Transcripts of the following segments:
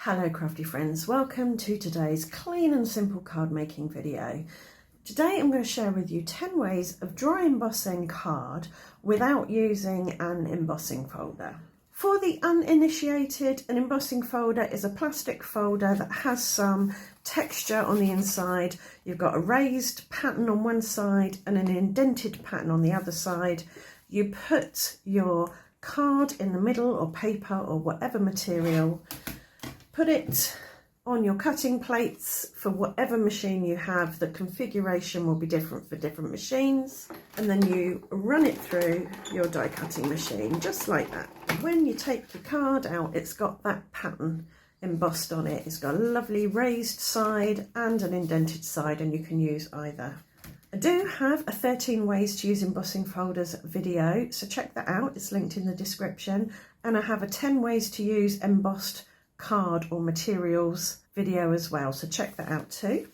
Hello crafty friends, welcome to today's clean and simple card making video. Today I'm going to share with you 10 ways of dry embossing card without using an embossing folder. For the uninitiated, an embossing folder is a plastic folder that has some texture on the inside. You've got a raised pattern on one side and an indented pattern on the other side. You put your card in the middle, or paper or whatever material. Put it on your cutting plates for whatever machine you have. The configuration will be different for different machines. And then you run it through your die cutting machine, just like that. When you take your card out, it's got that pattern embossed on it. It's got a lovely raised side and an indented side, and you can use either. I do have a 13 ways to use embossing folders video, so check that out. It's linked in the description. And I have a 10 ways to use embossed card or materials video as well, so check that out too.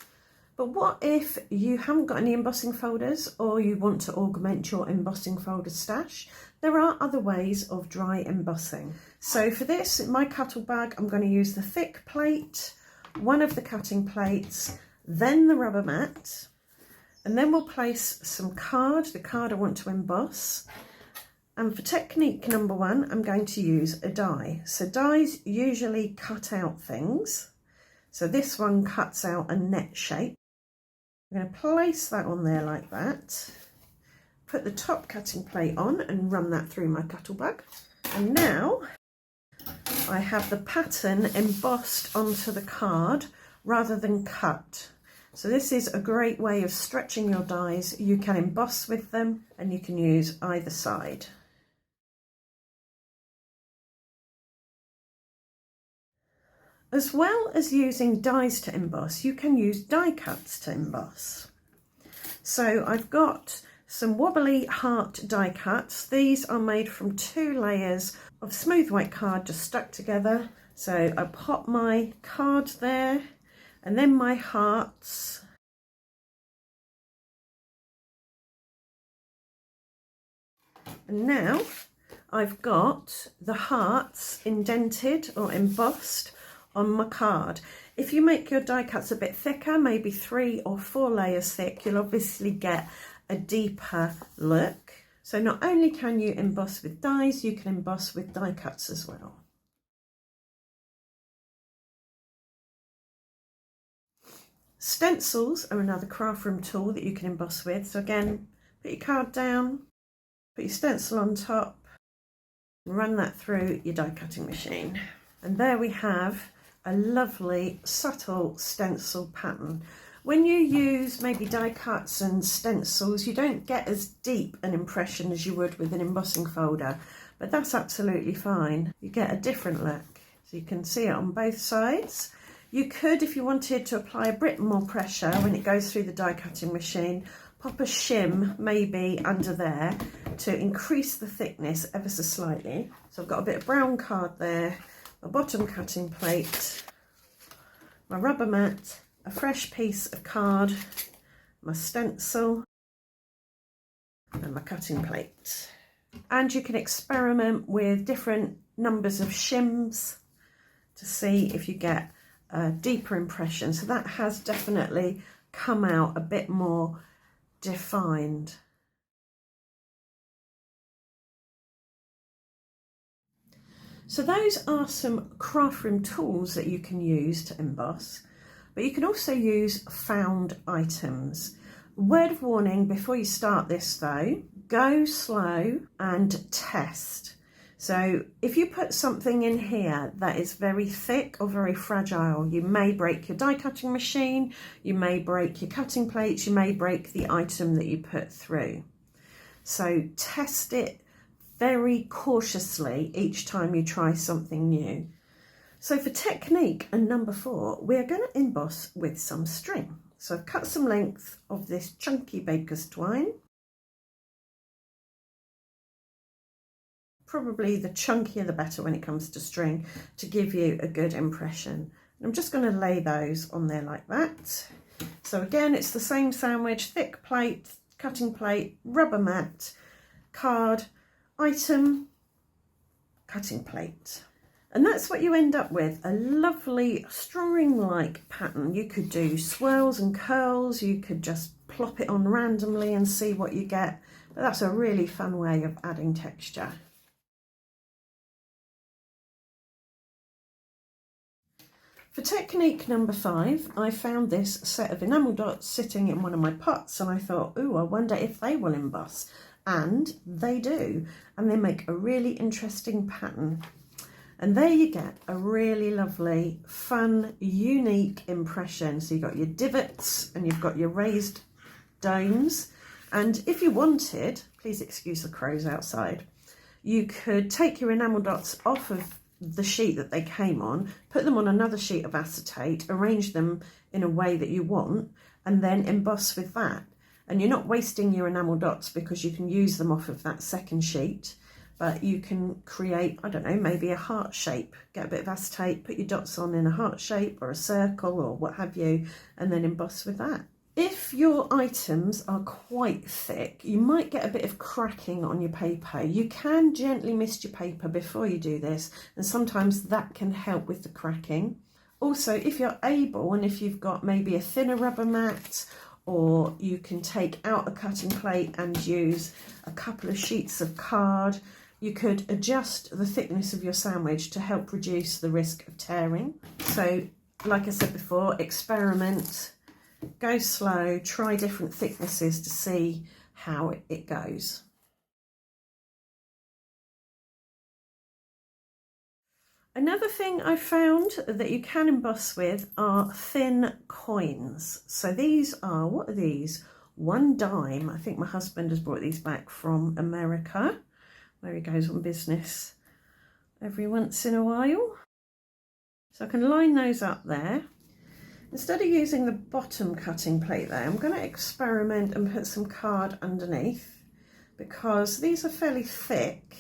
But what if you haven't got any embossing folders, or you want to augment your embossing folder stash? There are other ways of dry embossing. So for this, in my cuttle bag, I'm going to use the thick plate, one of the cutting plates, then the rubber mat, and then we'll place some card, the card I want to emboss. And for technique number one, I'm going to use a die. So dies usually cut out things. So this one cuts out a net shape. I'm going to place that on there like that. Put the top cutting plate on and run that through my cuttle bag. And now I have the pattern embossed onto the card rather than cut. So this is a great way of stretching your dies. You can emboss with them and you can use either side. As well as using dies to emboss, you can use die cuts to emboss. So I've got some wobbly heart die cuts. These are made from 2 layers of smooth white card just stuck together. So I pop my card there and then my hearts. And now I've got the hearts indented or embossed on my card. If you make your die cuts a bit thicker, maybe 3 or 4 layers thick, you'll obviously get a deeper look. So not only can you emboss with dies, you can emboss with die cuts as well. Stencils are another craft room tool that you can emboss with. So again, put your card down, put your stencil on top, run that through your die cutting machine. And there we have a lovely subtle stencil pattern. When you use maybe die cuts and stencils, you don't get as deep an impression as you would with an embossing folder, but that's absolutely fine. You get a different look. So you can see it on both sides. You could, if you wanted to apply a bit more pressure when it goes through the die cutting machine, pop a shim maybe under there to increase the thickness ever so slightly. So I've got a bit of brown card there, my bottom cutting plate, my rubber mat, a fresh piece of card, my stencil and my cutting plate. And you can experiment with different numbers of shims to see if you get a deeper impression. So that has definitely come out a bit more defined. So those are some craft room tools that you can use to emboss, but you can also use found items. Word of warning before you start this though, go slow and test. So if you put something in here that is very thick or very fragile, you may break your die cutting machine, you may break your cutting plates, you may break the item that you put through. So test it very cautiously each time you try something new. So for technique and number 4, we're going to emboss with some string. So I've cut some length of this chunky baker's twine. Probably the chunkier the better when it comes to string, to give you a good impression. And I'm just going to lay those on there like that. So again, it's the same sandwich: thick plate, cutting plate, rubber mat, card, item, cutting plate. And that's what you end up with, a lovely string-like pattern. You could do swirls and curls, you could just plop it on randomly and see what you get. But that's a really fun way of adding texture. For technique number 5, I found this set of enamel dots sitting in one of my pots, and I thought, ooh, I wonder if they will emboss. And they do, and they make a really interesting pattern. And there you get a really lovely, fun, unique impression. So you've got your divots and you've got your raised domes. And if you wanted, please excuse the crows outside, you could take your enamel dots off of the sheet that they came on, put them on another sheet of acetate, arrange them in a way that you want, and then emboss with that. And you're not wasting your enamel dots because you can use them off of that second sheet. But you can create, I don't know, maybe a heart shape. Get a bit of acetate, put your dots on in a heart shape or a circle or what have you, and then emboss with that. If your items are quite thick, you might get a bit of cracking on your paper. You can gently mist your paper before you do this, and sometimes that can help with the cracking. Also, if you're able, and if you've got maybe a thinner rubber mat, or you can take out a cutting plate and use a couple of sheets of card, you could adjust the thickness of your sandwich to help reduce the risk of tearing. So, like I said before, experiment, go slow, try different thicknesses to see how it goes. Another thing I found that you can emboss with are thin coins. So these are, what are these? 1 dime. I think my husband has brought these back from America, where he goes on business every once in a while. So I can line those up there. Instead of using the bottom cutting plate there, I'm going to experiment and put some card underneath, because these are fairly thick,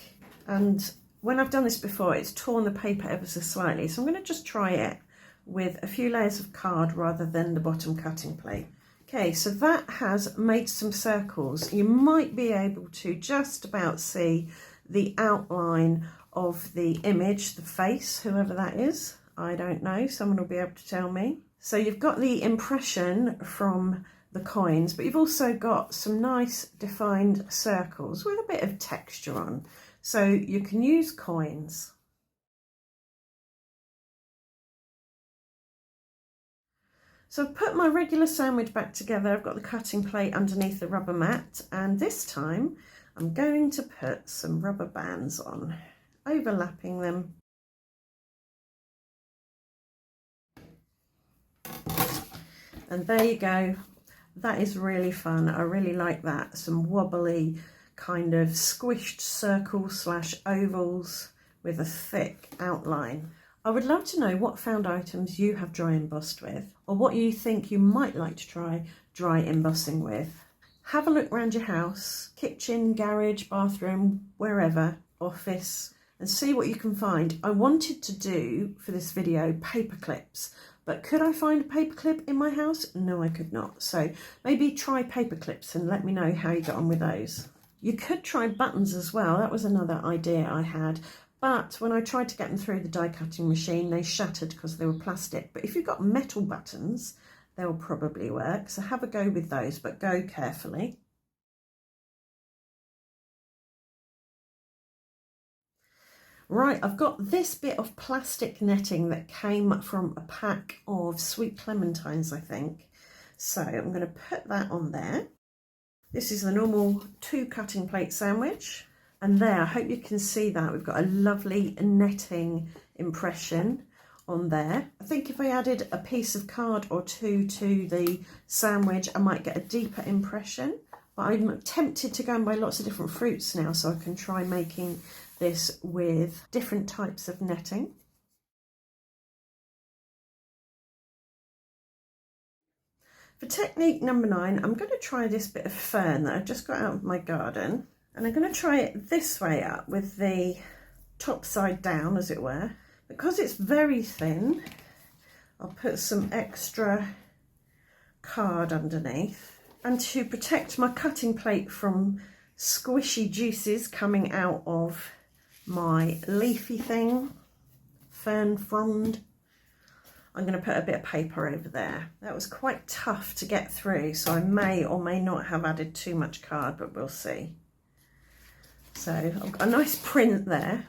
and when I've done this before, it's torn the paper ever so slightly. So I'm going to just try it with a few layers of card rather than the bottom cutting plate. Okay, so that has made some circles. You might be able to just about see the outline of the image, the face, whoever that is. I don't know, someone will be able to tell me. So you've got the impression from the coins, but you've also got some nice defined circles with a bit of texture on. So you can use coins. So I've put my regular sandwich back together. I've got the cutting plate underneath the rubber mat, and this time I'm going to put some rubber bands on, overlapping them. And there you go. That is really fun. I really like that. Some wobbly kind of squished circles / ovals with a thick outline. I would love to know what found items you have dry embossed with, or what you think you might like to try dry embossing with. Have a look around your house, kitchen, garage, bathroom, wherever, office, and see what you can find. I wanted to do for this video paper clips, but could I find a paper clip in my house? No, I could not. So maybe try paper clips and let me know how you got on with those. You could try buttons as well. That was another idea I had. But when I tried to get them through the die cutting machine, they shattered because they were plastic. But if you've got metal buttons, they'll probably work. So have a go with those, but go carefully. Right, I've got this bit of plastic netting that came from a pack of sweet clementines, I think. So I'm going to put that on there. This is the normal 2 cutting plate sandwich. And there, I hope you can see that. We've got a lovely netting impression on there. I think if I added a piece of card or 2 to the sandwich, I might get a deeper impression. But I'm tempted to go and buy lots of different fruits now, so I can try making this with different types of netting. For technique number 9, I'm going to try this bit of fern that I've just got out of my garden. And I'm going to try it this way up with the top side down, as it were. Because it's very thin, I'll put some extra card underneath. And to protect my cutting plate from squishy juices coming out of my leafy thing, Fern, Frond. I'm going to put a bit of paper over there. That was quite tough to get through, so I may or may not have added too much card, but we'll see. So I've got a nice print there.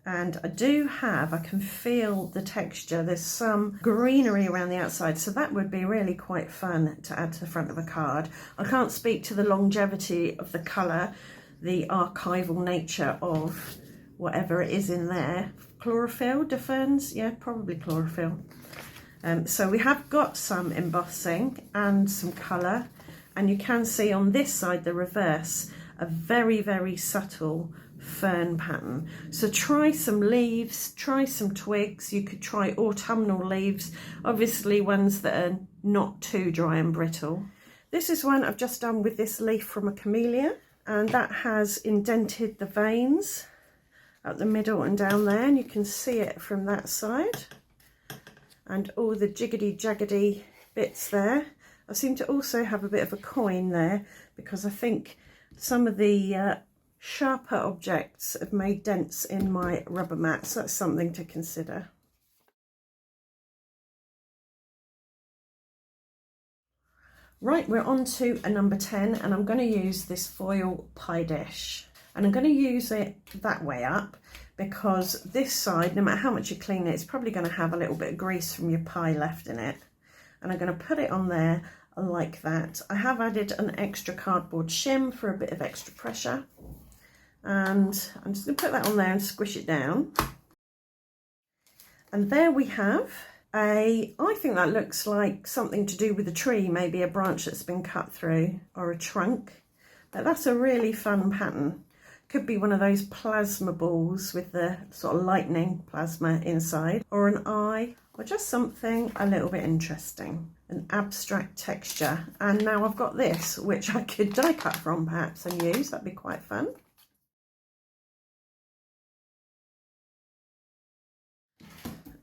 And I can feel the texture. There's some greenery around the outside, so that would be really quite fun to add to the front of a card. I can't speak to the longevity of the colour, the archival nature of whatever it is in there. Chlorophyll, de Ferns? Yeah, probably chlorophyll. So we have got some embossing and some colour, and you can see on this side, the reverse, a very, very subtle fern pattern. So try some leaves, try some twigs. You could try autumnal leaves, obviously ones that are not too dry and brittle. This is one I've just done with this leaf from a camellia, and that has indented the veins up the middle and down there, and you can see it from that side, and all the jiggedy jaggedy bits there. I seem to also have a bit of a coin there because I think some of the sharper objects have made dents in my rubber mat, so that's something to consider. Right, we're on to a number 10, and I'm going to use this foil pie dish, and I'm going to use it that way up because this side, no matter how much you clean it, it's probably going to have a little bit of grease from your pie left in it, and I'm going to put it on there like that. I have added an extra cardboard shim for a bit of extra pressure, and I'm just going to put that on there and squish it down. And there we have I think that looks like something to do with a tree, maybe a branch that's been cut through, or a trunk. But that's a really fun pattern. Could be one of those plasma balls with the sort of lightning plasma inside, or an eye, or just something a little bit interesting, an abstract texture. And now I've got this, which I could die cut from perhaps and use. That'd be quite fun.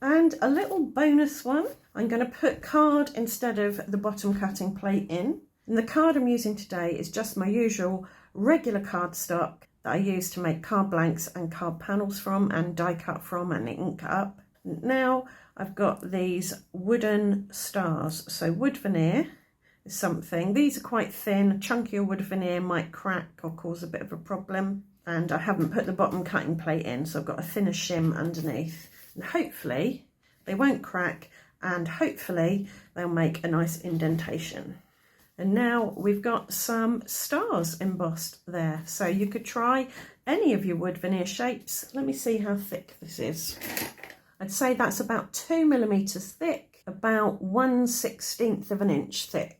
And a little bonus one, I'm going to put card instead of the bottom cutting plate in. And the card I'm using today is just my usual regular cardstock that I use to make card blanks and card panels from, and die cut from, and ink up. Now I've got these wooden stars. So wood veneer is something. These are quite thin. Chunkier wood veneer might crack or cause a bit of a problem. And I haven't put the bottom cutting plate in, so I've got a thinner shim underneath. And hopefully they won't crack, and hopefully they'll make a nice indentation. And now we've got some stars embossed there. So you could try any of your wood veneer shapes. Let me see how thick this is. I'd say that's about 2 millimeters thick, about 1/16 of an inch thick.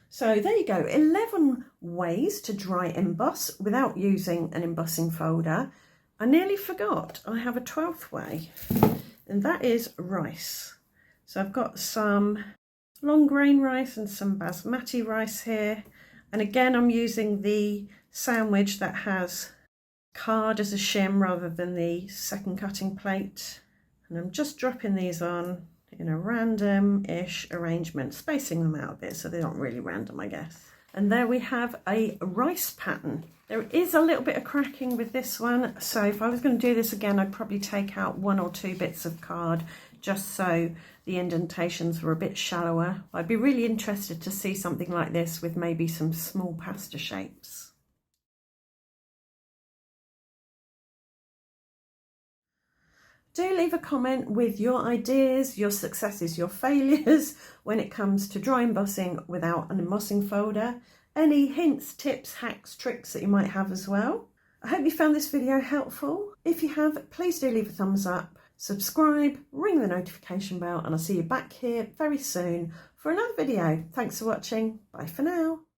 So there you go, 11 ways to dry emboss without using an embossing folder. I nearly forgot, I have a 12th way, and that is rice. So I've got some long grain rice and some basmati rice here. And again, I'm using the sandwich that has card as a shim rather than the second cutting plate. And I'm just dropping these on in a random-ish arrangement, spacing them out a bit so they're not really random, I guess. And there we have a rice pattern. There is a little bit of cracking with this one, so if I was going to do this again, I'd probably take out 1 or 2 bits of card just so the indentations were a bit shallower. I'd be really interested to see something like this with maybe some small pasta shapes. Do leave a comment with your ideas, your successes, your failures when it comes to dry embossing without an embossing folder. Any hints, tips, hacks, tricks that you might have as well. I hope you found this video helpful. If you have, please do leave a thumbs up, subscribe, ring the notification bell, and I'll see you back here very soon for another video. Thanks for watching. Bye for now.